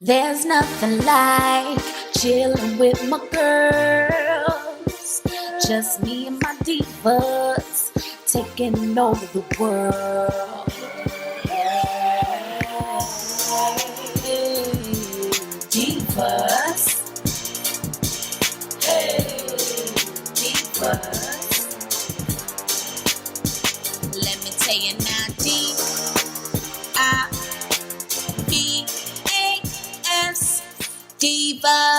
There's nothing like chilling with my girls. Just me and my divas taking over the world. Divas. Hey, divas. Let me tell you now, D-I-V-A-S, divas.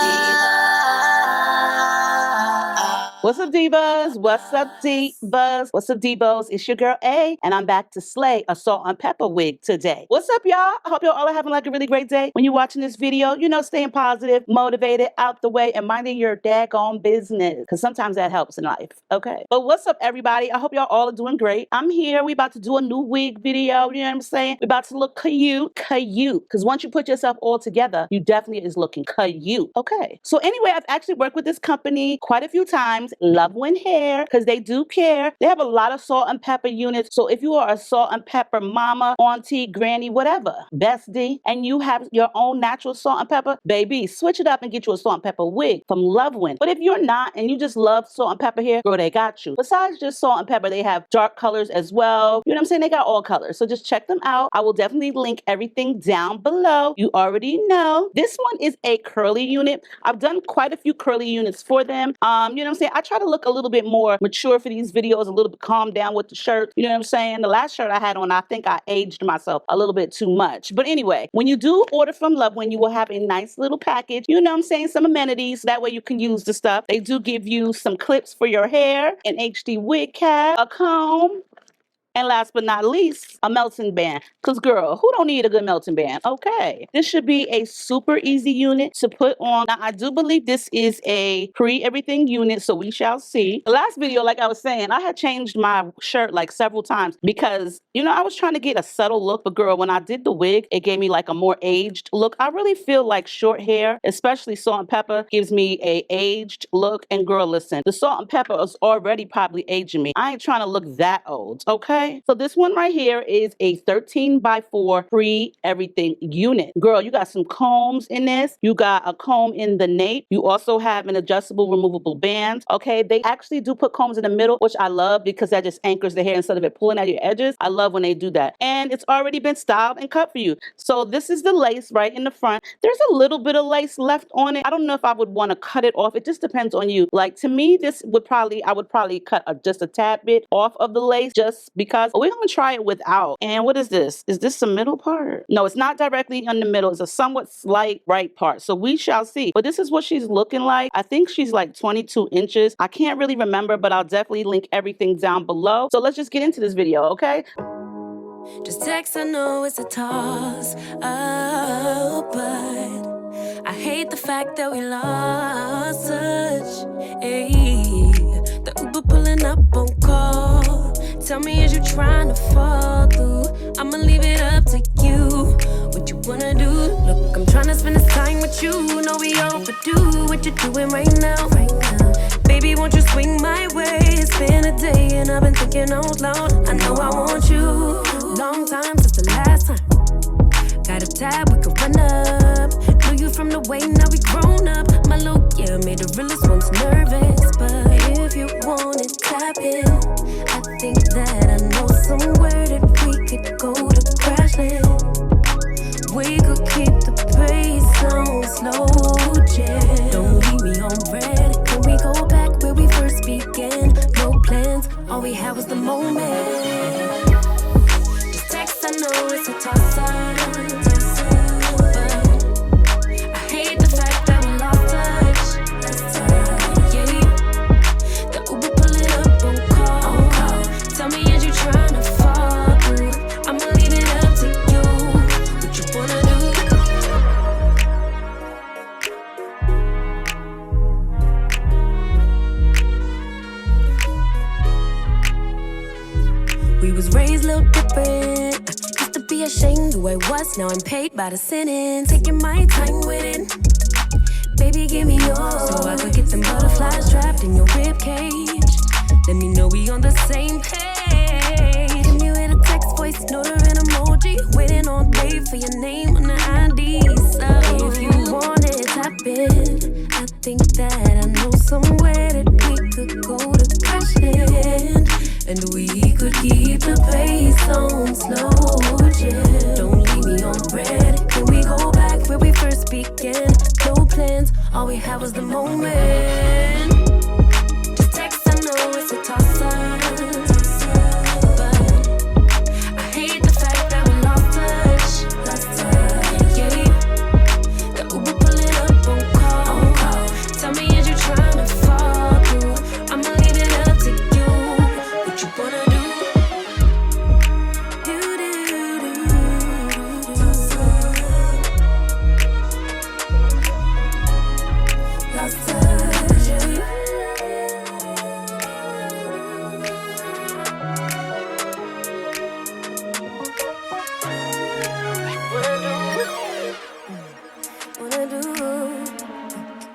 What's up, divas? What's up, divas? What's up, divos? It's your girl A, and I'm back to slay a salt and pepper wig today. What's up, y'all? I hope y'all all are having like a really great day. When you're watching this video, you know, staying positive, motivated, out the way, and minding your daggone business, because sometimes that helps in life, okay? But what's up, everybody? I hope y'all all are doing great. I'm here. We about to do a new wig video, you know what I'm saying? We about to look cute, because once you put yourself all together, you definitely is looking cute, okay? So anyway, I've actually worked with this company quite a few times, Luvwin Hair, because they do care. They have a lot of salt and pepper units. So if you are a salt and pepper mama, auntie, granny, whatever, bestie, and you have your own natural salt and pepper, baby, switch it up and get you a salt and pepper wig from Luvwin. But if you're not and you just love salt and pepper hair, girl, they got you. Besides just salt and pepper, they have dark colors as well. You know what I'm saying? They got all colors. So just check them out. I will definitely link everything down below. You already know. This one is a curly unit. I've done quite a few curly units for them. You know what I'm saying? I try to look a little bit more mature for these videos, a little bit calm down with the shirt. You know what I'm saying? The last shirt I had on, I think I aged myself a little bit too much. But anyway, when you do order from Luvwin, you will have a nice little package. You know what I'm saying? Some amenities. That way you can use the stuff. They do give you some clips for your hair, an HD wig cap, a comb, and last but not least, a melting band. Because girl, who don't need a good melting band? Okay. This should be a super easy unit to put on. Now, I do believe this is a pre-everything unit, so we shall see. The last video, like I was saying, I had changed my shirt like several times because, you know, I was trying to get a subtle look. But girl, when I did the wig, it gave me like a more aged look. I really feel like short hair, especially salt and pepper, gives me a aged look. And girl, listen, the salt and pepper is already probably aging me. I ain't trying to look that old, okay? So this one right here is a 13x4 free everything unit. Girl, you got some combs in this. You got a comb in the nape. You also have an adjustable removable band. Okay, they actually do put combs in the middle, which I love because that just anchors the hair instead of it pulling at your edges. I love when they do that. And it's already been styled and cut for you. So this is the lace right in the front. There's a little bit of lace left on it. I don't know if I would want to cut it off. It just depends on you. Like to me, I would probably cut just a tad bit off of the lace just because we're going to try it without. And what is this? Is this the middle part? No, it's not directly in the middle. It's a somewhat slight right part. So we shall see. But this is what she's looking like. I think she's like 22 inches. I can't really remember, but I'll definitely link everything down below. So let's just get into this video, okay? Just text, I know it's a toss up, but I hate the fact that we lost touch. Ayy, the Uber pulling up on call. Tell me, is you trying to fall through? I'ma leave it up to you. What you wanna do? Look, I'm trying to spend this time with you. Know we overdue. What you doing right now? Baby, won't you swing my way? It's been a day and I've been thinking out loud. I know I want you. Long time since the last time. Got a tab, we could run up. Knew you from the way, now we grown up. My look, yeah, made the realest ones nervous. But if you want it, tap in. I think that I know somewhere that we could go to crash land. We could keep the pace on slow jam. Don't leave me on red. Can we go back where we first began? No plans, all we had was the moment. Just text, I know it's a toss-up. We was raised a little different. Used to be ashamed who I was, now I'm paid by the sentence. Taking my time with it. Baby, give me yours, so I could get them butterflies trapped in your rib cage. Let me know we on the same page. Give me with a text, voice note, or an emoji. Waiting all day for your name on the ID. So if speaking. No plans, all we had was the moment. Just text, I know it's a toss-up, but I hate the fact that we lost touch. Yeah, the Uber pulling up on call. Tell me, is you trying to fall through? I'ma leave it up to you. What you wanna do?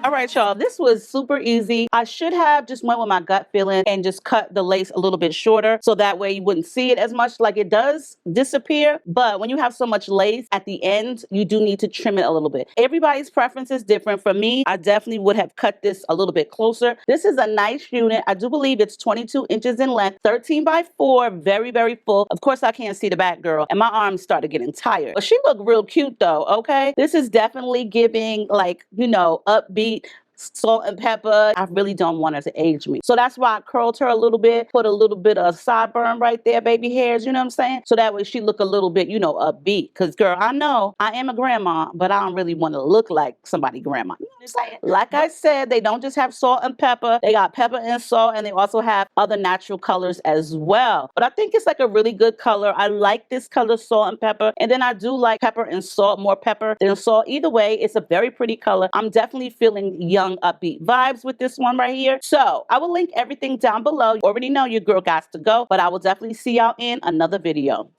All right, y'all, this was super easy. I should have just went with my gut feeling and just cut the lace a little bit shorter so that way you wouldn't see it as much, like it does disappear. But when you have so much lace at the end, you do need to trim it a little bit. Everybody's preference is different. For me, I definitely would have cut this a little bit closer. This is a nice unit. I do believe it's 22 inches in length, 13 by 4, very, very full. Of course, I can't see the back, girl, and my arms started getting tired. But she looked real cute though, okay? This is definitely giving, like, you know, upbeat, salt and pepper. I really don't want her to age me. So that's why I curled her a little bit, put a little bit of sideburn right there, baby hairs, you know what I'm saying? So that way she look a little bit, you know, upbeat. Because, girl, I know I am a grandma, but I don't really want to look like somebody grandma. You know what I'm saying? Like I said, they don't just have salt and pepper. They got pepper and salt, and they also have other natural colors as well. But I think it's like a really good color. I like this color, salt and pepper. And then I do like pepper and salt, more pepper than salt. Either way, it's a very pretty color. I'm definitely feeling young, upbeat vibes with this one right here. So I will link everything down below. You already know your girl got to go, but I will definitely see y'all in another video.